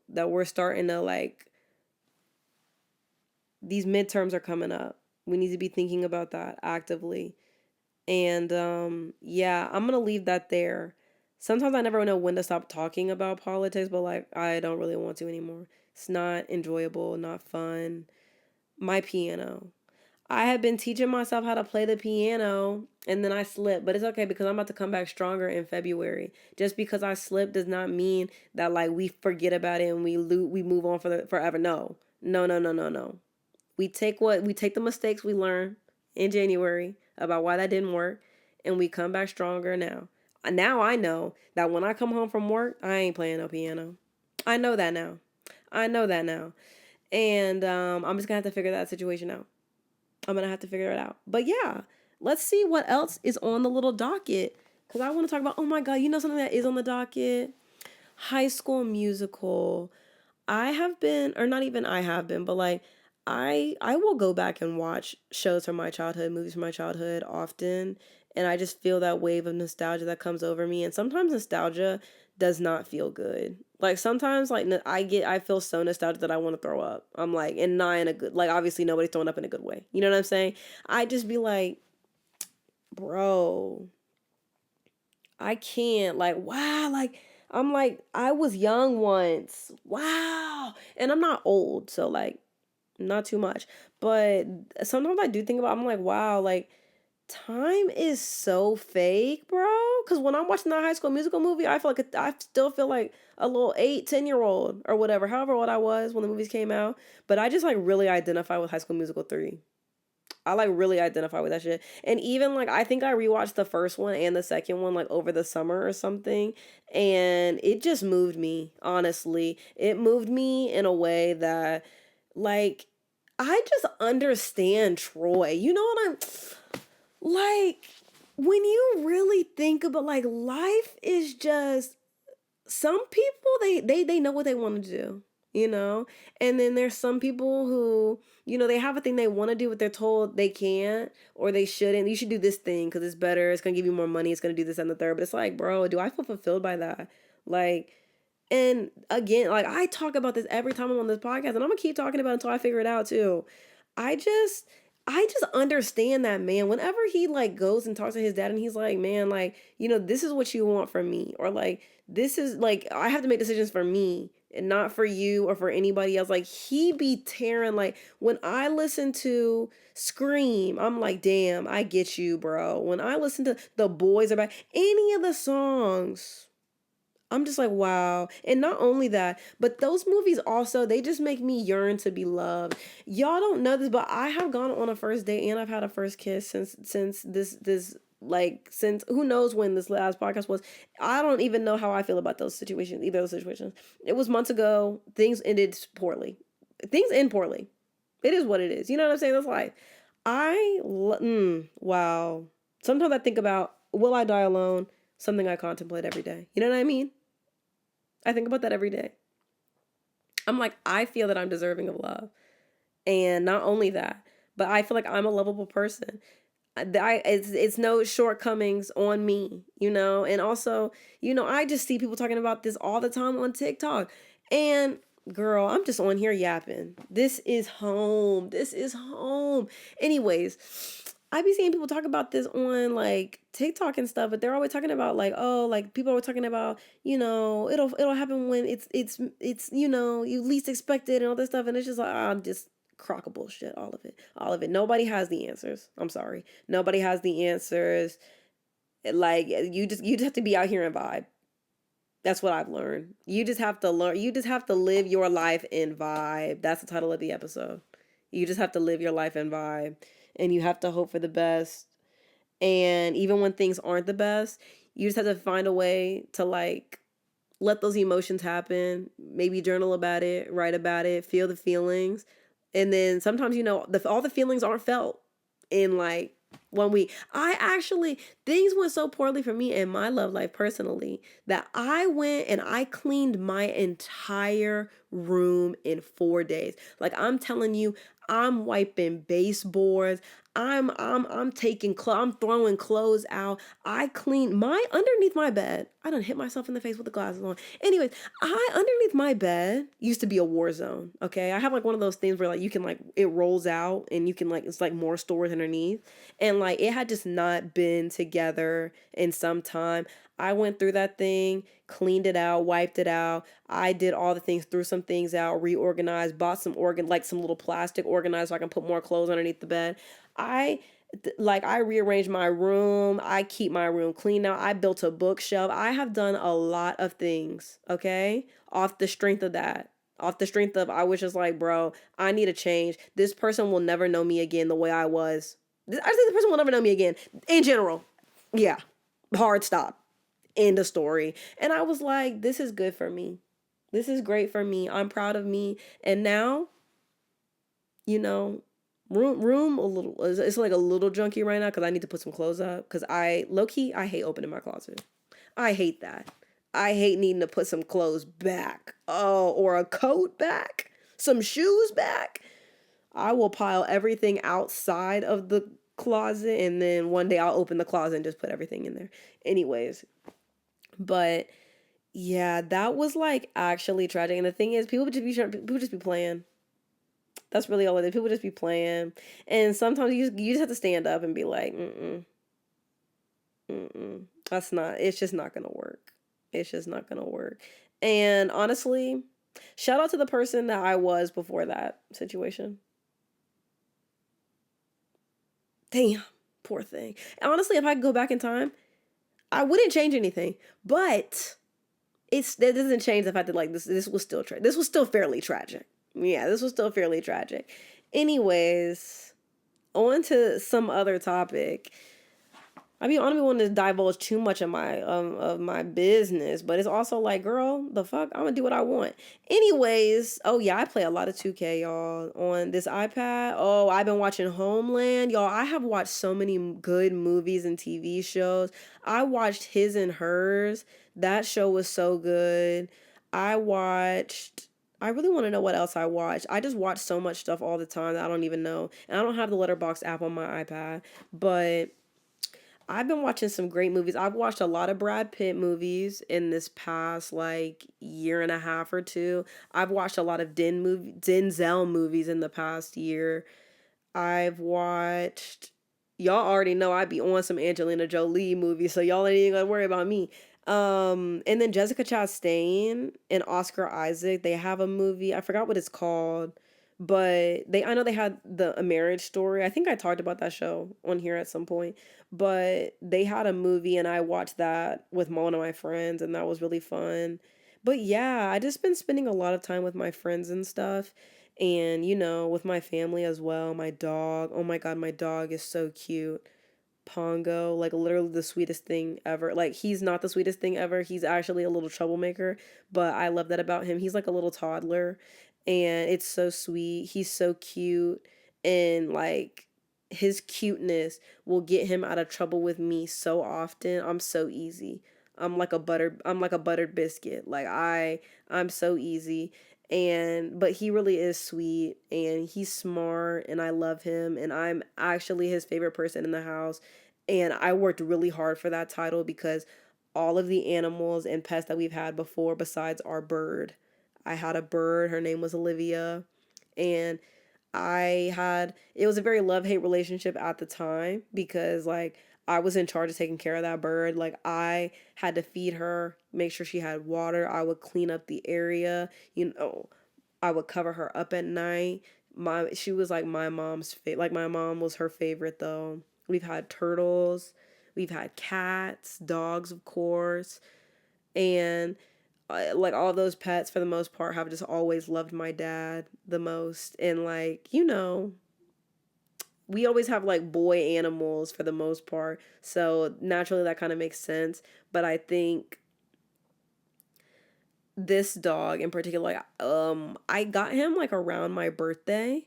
that we're starting to like, these midterms are coming up. We need to be thinking about that actively. And yeah, I'm gonna leave that there. Sometimes I never know when to stop talking about politics, but like, I don't really want to anymore. It's not enjoyable, not fun. My piano. I have been teaching myself how to play the piano, and then I slipped, but it's okay because I'm about to come back stronger in February. Just because I slipped does not mean that like we forget about it and we move on forever. No. No, no, no, no, no. We take the mistakes we learned in January about why that didn't work, and we come back stronger now. Now I know that when I come home from work, I ain't playing no piano. I know that now. I know that now. And I'm just gonna have to figure that situation out. I'm gonna have to figure it out. But yeah, let's see what else is on the little docket Because I want to talk about, oh my God, you know something that is on the docket? High School Musical. I have been, or not even I have been, but like I will go back and watch shows from my childhood, movies from my childhood often, and I just feel that wave of nostalgia that comes over me. And sometimes nostalgia does not feel good. Like sometimes, like I feel so nostalgic that I want to throw up. I'm like, and not in a good, like obviously nobody's throwing up in a good way. You know what I'm saying? I just be like, bro, I can't. Like, wow, like I'm like I was young once. Wow, and I'm not old, so like not too much. But sometimes I do think about, I'm like, wow, like time is so fake, bro. Because when I'm watching the High School Musical movie, I feel like I still feel like a little 8, 10 year old or whatever, however old I was when the movies came out. But I just like really identify with High School Musical 3. I like really identify with that shit. And even like I think I rewatched the first one and the second one like over the summer or something. And it just moved me, honestly. It moved me in a way that like I just understand Troy. You know what I'm like when you really think about like life is just some people they know what they want to do, you know, and then there's some people who they have a thing they want to do but they're told they can't or they shouldn't. You should do this thing because it's better, it's gonna give you more money, it's gonna do this and the third. But it's like, bro, do I feel fulfilled by that? Like, and again, like I talk about this every time I'm on this podcast, and I'm gonna keep talking about it until I figure it out too. I just I just understand that man. Whenever he like goes and talks to his dad and he's like, man, like, this is what you want from me. Or like, this is like I have to make decisions for me and not for you or for anybody else. Like he be tearing like when I listen to Scream, I'm like, damn, I get you, bro. When I listen to The Boys Are Back, any of the songs, I'm just like, wow. And not only that, but those movies also, they just make me yearn to be loved. Y'all don't know this, but I have gone on a first date and I've had a first kiss since this like since who knows when this last podcast was. I don't even know how I feel about those situations, either of those situations. It was months ago. Things ended poorly. Things end poorly. It is what it is. You know what I'm saying? That's life. Wow. Sometimes I think about, will I die alone? Something I contemplate every day. You know what I mean? I think about that every day. I'm like, I feel that I'm deserving of love. And not only that, but I feel like I'm a lovable person. It's no shortcomings on me, and also, I just see people talking about this all the time on TikTok. And girl, I'm just on here yapping. This is home. This is home. Anyways, I be seeing people talk about this on like TikTok and stuff, but they're always talking about like, oh, like people are talking about, it'll happen when it's you least expect it and all this stuff, and it's just like, just crock of bullshit, all of it, all of it. Nobody has the answers. I'm sorry, nobody has the answers. Like you just have to be out here and vibe. That's what I've learned. You just have to learn. You just have to live your life in vibe. That's the title of the episode. You just have to live your life in vibe, and you have to hope for the best. And even when things aren't the best, you just have to find a way to like let those emotions happen. Maybe journal about it, write about it, feel the feelings, and then sometimes all the feelings aren't felt in like 1 week. I actually things went so poorly for me in my love life personally that I went and I cleaned my entire room in 4 days. Like I'm telling you, I'm wiping baseboards. I'm taking I'm throwing clothes out. I clean my underneath my bed. I done hit myself in the face with the glasses on. Anyways, I underneath my bed used to be a war zone. Okay, I have like one of those things where like you can like it rolls out and you can like it's like more storage underneath, and like it had just not been together in some time. I went through that thing, cleaned it out, wiped it out. I did all the things, threw some things out, reorganized, bought some like some little plastic organizer so I can put more clothes underneath the bed. I I rearranged my room. I keep my room clean now. I built a bookshelf. I have done a lot of things, okay? Off the strength of that. Off the strength of I was just like, bro, I need a change. This person will never know me again the way I was. I think the person will never know me again. In general. Yeah. Hard stop. End of story. And I was like, this is good for me. This is great for me. I'm proud of me. And now, you know, Room a little, it's like a little junky right now because I need to put some clothes up because I low key I hate opening my closet. I hate that. I hate needing to put some clothes back. Oh, or a coat back, some shoes back. I will pile everything outside of the closet and then one day I'll open the closet and just put everything in there. Anyways, but yeah, that was like actually tragic. And the thing is, people just be playing. That's really all it is. People just be playing, and sometimes you just have to stand up and be like, that's not. It's just not gonna work. It's just not gonna work. And honestly, shout out to the person that I was before that situation. Damn, poor thing. And honestly, if I could go back in time, I wouldn't change anything. But that doesn't change the fact that like this was still this was still fairly tragic. Yeah, this was still fairly tragic. Anyways, on to some other topic. I don't want to divulge too much of my business, but it's also like, girl, the fuck, I'm gonna do what I want. Anyways, oh yeah, I play a lot of 2K, y'all, on this iPad. Oh, I've been watching Homeland, y'all. I have watched so many good movies and TV shows. I watched His and Hers. That show was so good. I watched. I really want to know what else I watched. I just watch so much stuff all the time that I don't even know, and I don't have the Letterbox app on my iPad, but. I've been watching some great movies. I've watched a lot of Brad Pitt movies in this past like year and a half or two. I've watched a lot of Denzel movies in the past year. I've watched y'all already know I'd be on some Angelina Jolie movies, so y'all ain't even gonna worry about me. And then Jessica Chastain and Oscar Isaac, they have a movie. I forgot what it's called, but I know they had A Marriage Story. I think I talked about that show on here at some point, but they had a movie and I watched that with one of my friends and that was really fun. But yeah, I just been spending a lot of time with my friends and stuff and with my family as well. My dog, oh my god, my dog is so cute. Pongo, like literally the sweetest thing ever. Like he's not the sweetest thing ever. He's actually a little troublemaker, but I love that about him. He's like a little toddler and it's so sweet. He's so cute and like his cuteness will get him out of trouble with me so often. I'm so easy. I'm like a buttered biscuit. I'm so easy. And but he really is sweet and he's smart and I love him and I'm actually his favorite person in the house. And I worked really hard for that title because all of the animals and pets that we've had before, besides our bird, I had a bird. Her name was Olivia. And it was a very love hate relationship at the time because, like, I was in charge of taking care of that bird. Like, I had to feed her, make sure she had water. I would clean up the area. I would cover her up at night. She was like my mom's like my mom was her favorite though. We've had turtles, we've had cats, dogs, of course, and like all those pets for the most part have just always loved my dad the most. And like we always have like boy animals for the most part, so naturally that kind of makes sense. But I think this dog in particular, like, I got him like around my birthday,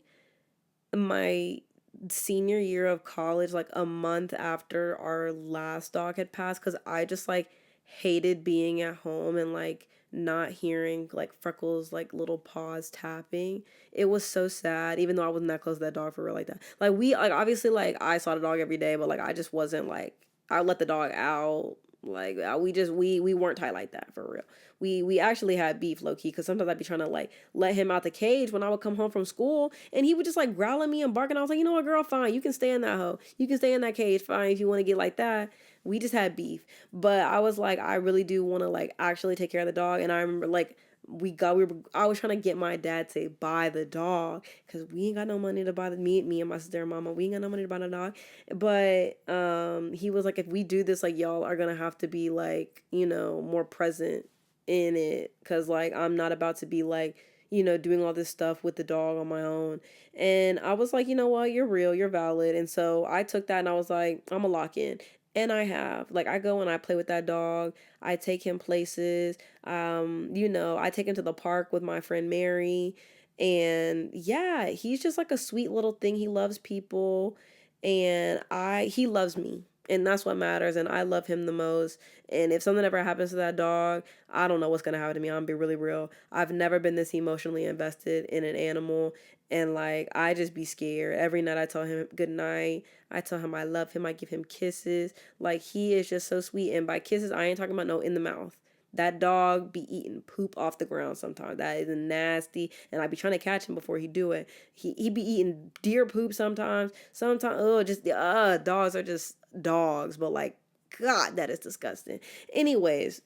my senior year of college, like a month after our last dog had passed, because I just like hated being at home and like not hearing like Freckles like little paws tapping. It was so sad, even though I wasn't that close to that dog for real like that. Like we like obviously like I saw the dog every day, but like I just wasn't like I let the dog out. Like we weren't tight like that for real. We actually had beef low key because sometimes I'd be trying to like let him out the cage when I would come home from school and he would just like growl at me and bark and I was like, you know what, girl, fine, you can stay in that hoe. You can stay in that cage, fine, if you want to get like that. We just had beef. But I was like, I really do want to like actually take care of the dog. And I remember like I was trying to get my dad to buy the dog because we ain't got no money to buy me and my sister and mama, we ain't got no money to buy the dog. But he was like, if we do this, like y'all are gonna have to be like, more present in it because like I'm not about to be like doing all this stuff with the dog on my own. And I was like, you know what, you're real, you're valid. And so I took that and I was like, I'm gonna lock in. And I have like I go and I play with that dog. I take him places. I take him to the park with my friend Mary. And yeah, he's just like a sweet little thing. He loves people, and he loves me. And that's what matters. And I love him the most. And if something ever happens to that dog, I don't know what's gonna happen to me. I'm gonna be really real. I've never been this emotionally invested in an animal. And like I just be scared. Every night I tell him good night. I tell him I love him. I give him kisses. Like he is just so sweet. And by kisses, I ain't talking about no in the mouth. That dog be eating poop off the ground sometimes. That is nasty. And I be trying to catch him before he do it. He be eating deer poop sometimes. Sometimes just dogs are just dogs. But like God, that is disgusting. Anyways,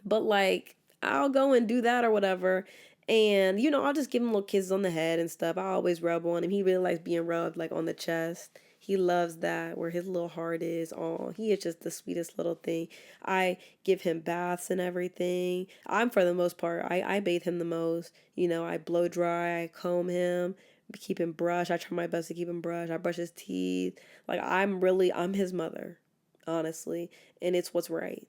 but like I'll go and do that or whatever. And I'll just give him little kisses on the head and stuff. I always rub on him. He really likes being rubbed like on the chest. He loves that where his little heart is. Oh, he is just the sweetest little thing. I give him baths and everything. I'm for the most part, I bathe him the most. I blow dry, I comb him, keep him brushed. I try my best to keep him brushed. I brush his teeth. Like I'm his mother, honestly. And it's what's right.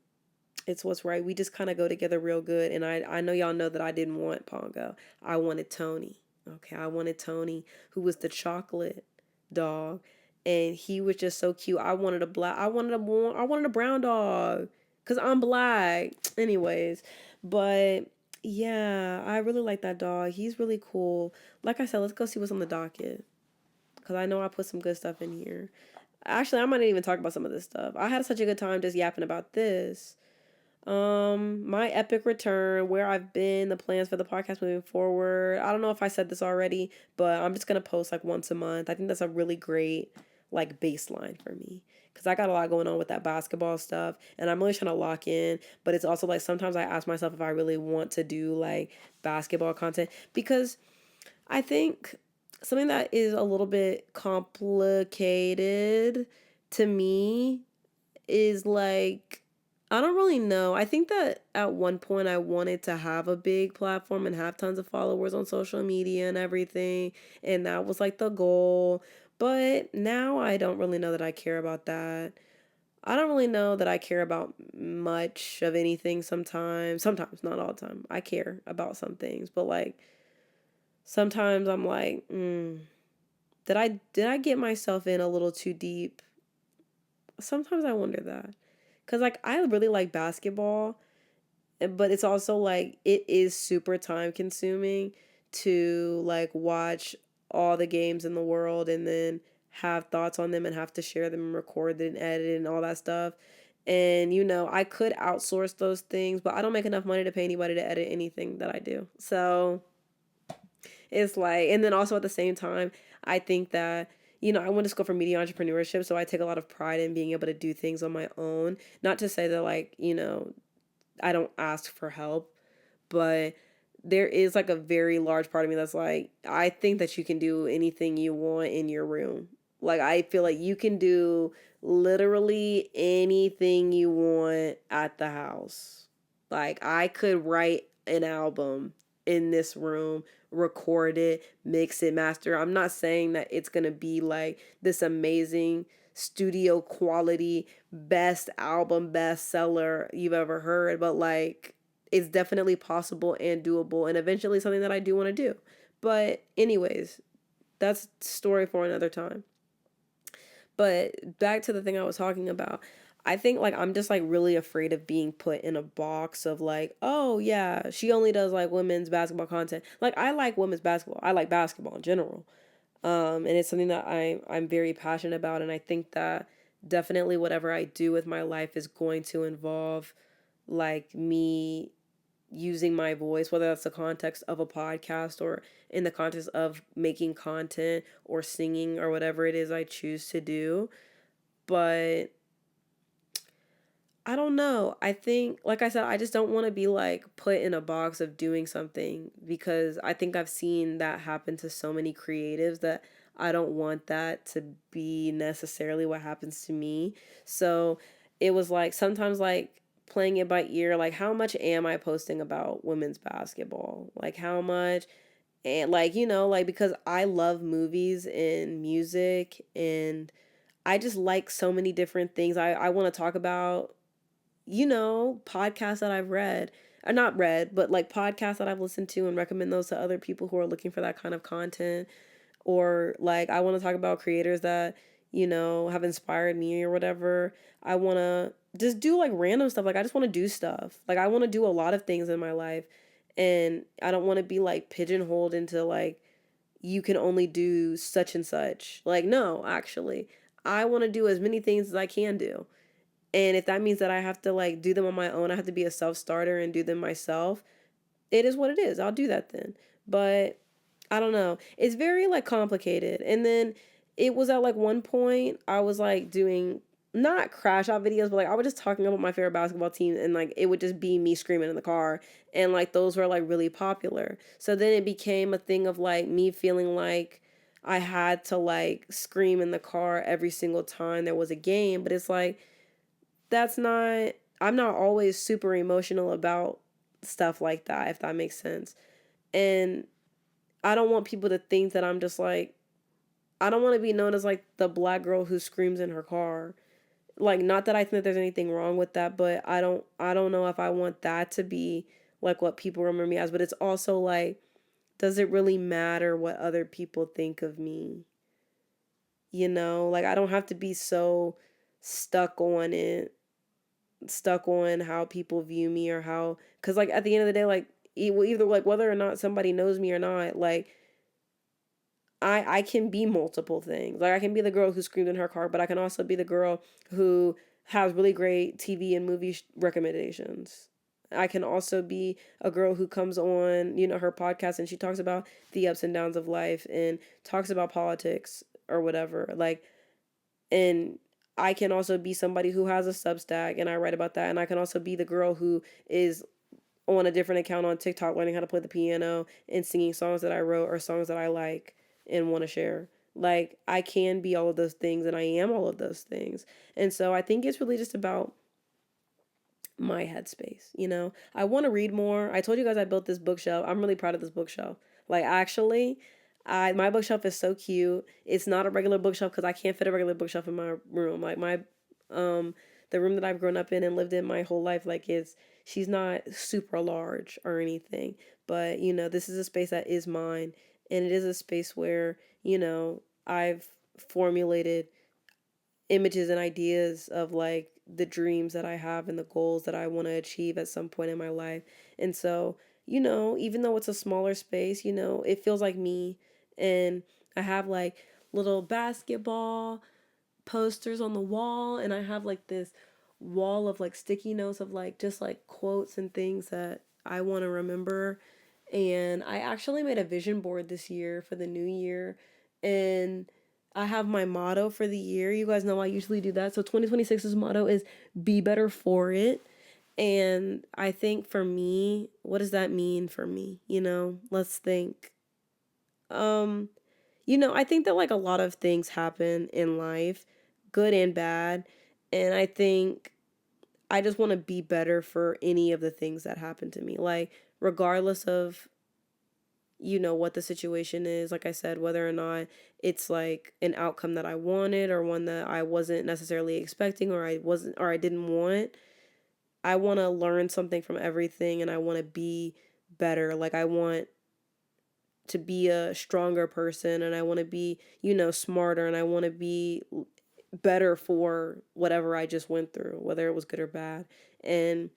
It's what's right. We just kind of go together real good. And I know y'all know that I didn't want Pongo. I wanted Tony. Okay, I wanted Tony, who was the chocolate dog, and he was just so cute. I wanted a brown dog, cause I'm black. Anyways, but yeah, I really like that dog. He's really cool. Like I said, let's go see what's on the docket, cause I know I put some good stuff in here. Actually, I might not even talk about some of this stuff. I had such a good time just yapping about this. My epic return, where I've been, the plans for the podcast moving forward. I don't know if I said this already, but I'm just gonna post like once a month. I think that's a really great like baseline for me because I got a lot going on with that basketball stuff, and I'm really trying to lock in. But it's also like sometimes I ask myself if I really want to do like basketball content because I think something that is a little bit complicated to me is like I don't really know. I think that at one point I wanted to have a big platform and have tons of followers on social media and everything, and that was like the goal. But now I don't really know that I care about that. I don't really know that I care about much of anything sometimes. Sometimes, not all the time. I care about some things, but like sometimes I'm like, did I get myself in a little too deep? Sometimes I wonder that. Cause like I really like basketball, but it's also like it is super time consuming to like watch all the games in the world and then have thoughts on them and have to share them and record it and edit it and all that stuff. And I could outsource those things, but I don't make enough money to pay anybody to edit anything that I do. So it's like, and then also at the same time, I think that, I went to school for media entrepreneurship, so I take a lot of pride in being able to do things on my own. Not to say that, like, I don't ask for help, but there is like a very large part of me that's like, I think that you can do anything you want in your room. Like, I feel like you can do literally anything you want at the house. Like, I could write an album in this room, record it, mix it, master. I'm not saying that it's going to be like this amazing studio quality best album bestseller you've ever heard, but like it's definitely possible and doable and eventually something that I do want to do. But anyways, that's story for another time. But back to the thing I was talking about. I think like I'm just like really afraid of being put in a box of like, oh yeah, she only does like women's basketball content. Like I like women's basketball. I like basketball in general. And it's something that I'm very passionate about, and I think that definitely whatever I do with my life is going to involve like me using my voice, whether that's the context of a podcast or in the context of making content or singing or whatever it is I choose to do. But I don't know. I think, like I said, I just don't want to be like put in a box of doing something because I think I've seen that happen to so many creatives that I don't want that to be necessarily what happens to me. So it was like sometimes like playing it by ear, like how much am I posting about women's basketball? Like how much, and like, like because I love movies and music and I just like so many different things I want to talk about podcasts that I've read. or not read, but like podcasts that I've listened to and recommend those to other people who are looking for that kind of content. Or like I want to talk about creators that, have inspired me or whatever. I want to just do like random stuff. Like I just want to do stuff. Like I want to do a lot of things in my life, and I don't want to be like pigeonholed into like you can only do such and such. Like no, actually, I want to do as many things as I can do. And if that means that I have to like do them on my own, I have to be a self-starter and do them myself, it is what it is. I'll do that then. But I don't know. It's very like complicated. And then it was at like one point I was like doing not crash out videos, but like I was just talking about my favorite basketball team, and like it would just be me screaming in the car, and like those were like really popular. So then it became a thing of like me feeling like I had to like scream in the car every single time there was a game, but it's like that's not, I'm not always super emotional about stuff like that, if that makes sense. And I don't want people to think that I'm just like, I don't want to be known as like the black girl who screams in her car. Like not that I think that there's anything wrong with that, but I don't know if I want that to be like what people remember me as, but it's also like, does it really matter what other people think of me? Like I don't have to be so stuck on it, stuck on how people view me, or how, because like at the end of the day, like either like whether or not somebody knows me or not, like I can be multiple things. Like I can be the girl who screamed in her car, but I can also be the girl who has really great TV and movie recommendations. I can also be a girl who comes on, her podcast, and she talks about the ups and downs of life and talks about politics or whatever. Like, and I can also be somebody who has a Substack and I write about that. And I can also be the girl who is on a different account on TikTok learning how to play the piano and singing songs that I wrote or songs that I like and want to share. Like I can be all of those things, and I am all of those things. And so I think it's really just about my headspace. I want to read more. I told you guys I built this bookshelf. I'm really proud of this bookshelf. Like actually, my bookshelf is so cute. It's not a regular bookshelf because I can't fit a regular bookshelf in my room. Like my the room that I've grown up in and lived in my whole life, like she's not super large or anything. But this is a space that is mine, and it is a space where, I've formulated images and ideas of like the dreams that I have and the goals that I want to achieve at some point in my life. And so, even though it's a smaller space, it feels like me. And I have like little basketball posters on the wall, and I have like this wall of like sticky notes of like just like quotes and things that I want to remember. And I actually made a vision board this year for the new year, and I have my motto for the year. You guys know I usually do that. So 2026's motto is be better for it. And I think for me, what does that mean for me? Let's think. Um, I think that like a lot of things happen in life, good and bad. And I think I just want to be better for any of the things that happen to me. Like, regardless of, what the situation is, like I said, whether or not it's like an outcome that I wanted or one that I wasn't necessarily expecting, or I didn't want. I want to learn something from everything, and I want to be better. Like, I want to be a stronger person, and I want to be, smarter, and I want to be better for whatever I just went through, whether it was good or bad. And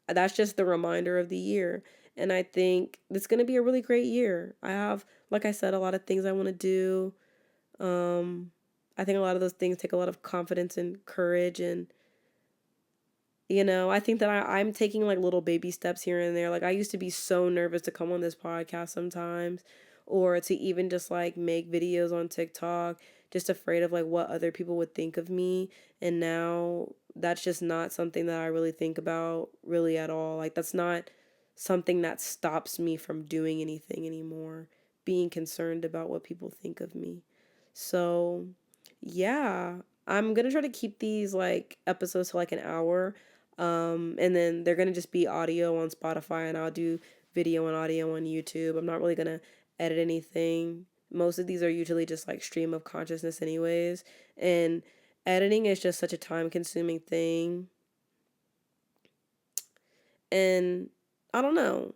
that's just the reminder of the year. And I think it's going to be a really great year. I have, like I said, a lot of things I want to do. Um, I think a lot of those things take a lot of confidence and courage. And, I think that I'm taking like little baby steps here and there. Like I used to be so nervous to come on this podcast sometimes, or to even just like make videos on TikTok, just afraid of like what other people would think of me. And now that's just not something that I really think about really at all. Like that's not something that stops me from doing anything anymore, being concerned about what people think of me. So, yeah, I'm gonna try to keep these like episodes to like an hour. And then they're gonna just be audio on Spotify, and I'll do video and audio on YouTube. I'm not really gonna edit anything. Most of these are usually just like stream of consciousness, anyways. And editing is just such a time consuming thing. And I don't know.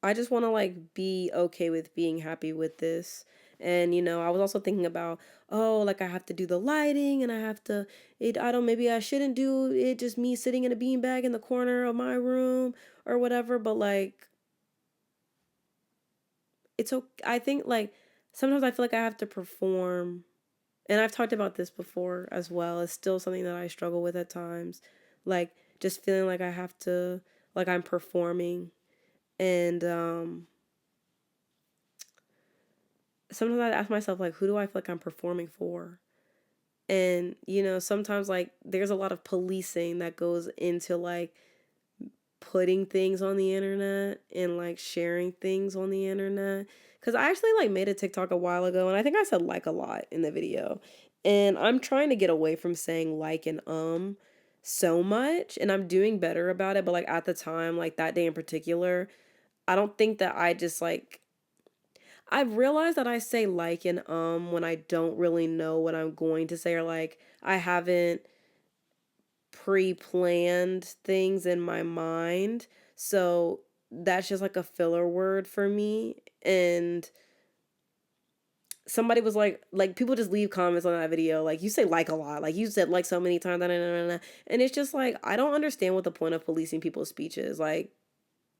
I just want to like be okay with being happy with this. And I was also thinking about, oh, like I have to do the lighting and I have to I don't maybe I shouldn't do it just me sitting in a beanbag in the corner of my room or whatever, but like it's okay. I think like sometimes I feel like I have to perform, and I've talked about this before as well. It's still something that I struggle with at times. Like just feeling like I have to like I'm performing, and sometimes I ask myself like who do I feel like I'm performing for? And sometimes like there's a lot of policing that goes into like putting things on the internet and like sharing things on the internet. Cause I actually like made a TikTok a while ago and I think I said like a lot in the video. And I'm trying to get away from saying like and so much, and I'm doing better about it, but like at the time, like that day in particular, I don't think that I just like I've realized that I say like and when I don't really know what I'm going to say, or like I haven't pre-planned things in my mind. So that's just like a filler word for me. And somebody was like people just leave comments on that video like you say like a lot, like you said like so many times, and it's just like I don't understand what the point of policing people's speech is. Like,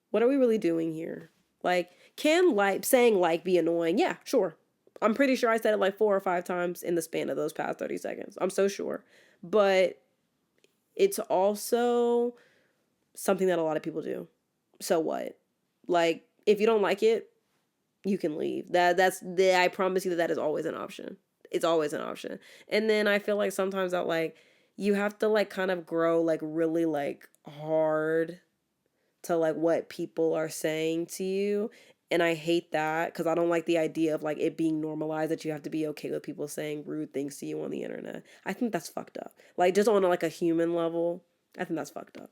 what are we really doing here? Like, can like saying like be annoying? Yeah, sure. I'm pretty sure I said it like 4 or 5 times in the span of those past 30 seconds. I'm so sure. But it's also something that a lot of people do. So what? Like, if you don't like it, you can leave. I promise you that that is always an option. It's always an option. And then I feel like sometimes that like you have to like kind of grow like really like hard to like what people are saying to you. And I hate that because I don't like the idea of like it being normalized that you have to be okay with people saying rude things to you on the internet. I think that's fucked up. Like just on like a human level, I think that's fucked up.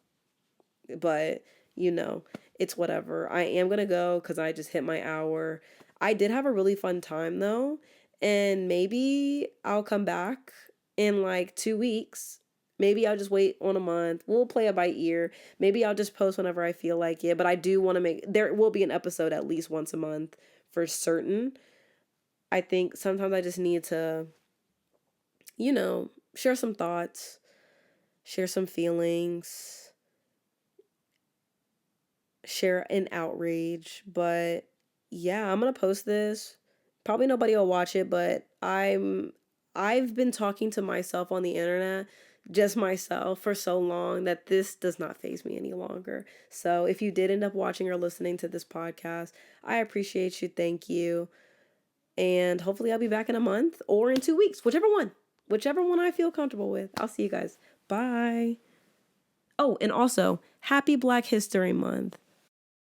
But you know, it's whatever. I am gonna go because I just hit my hour. I did have a really fun time though, and maybe I'll come back in like 2 weeks. Maybe I'll just wait on a month. We'll play it by ear. Maybe I'll just post whenever I feel like it. But I do want to make there will be an episode at least once a month for certain. I think sometimes I just need to, share some thoughts, share some feelings, share an outrage. But yeah, I'm gonna post this. Probably nobody will watch it, but I've been talking to myself on the internet, just myself, for so long that this does not faze me any longer. So if you did end up watching or listening to this podcast, I appreciate you. Thank you. And hopefully I'll be back in a month or in 2 weeks, whichever one. Whichever one I feel comfortable with. I'll see you guys. Bye. Oh, and also, happy Black History Month.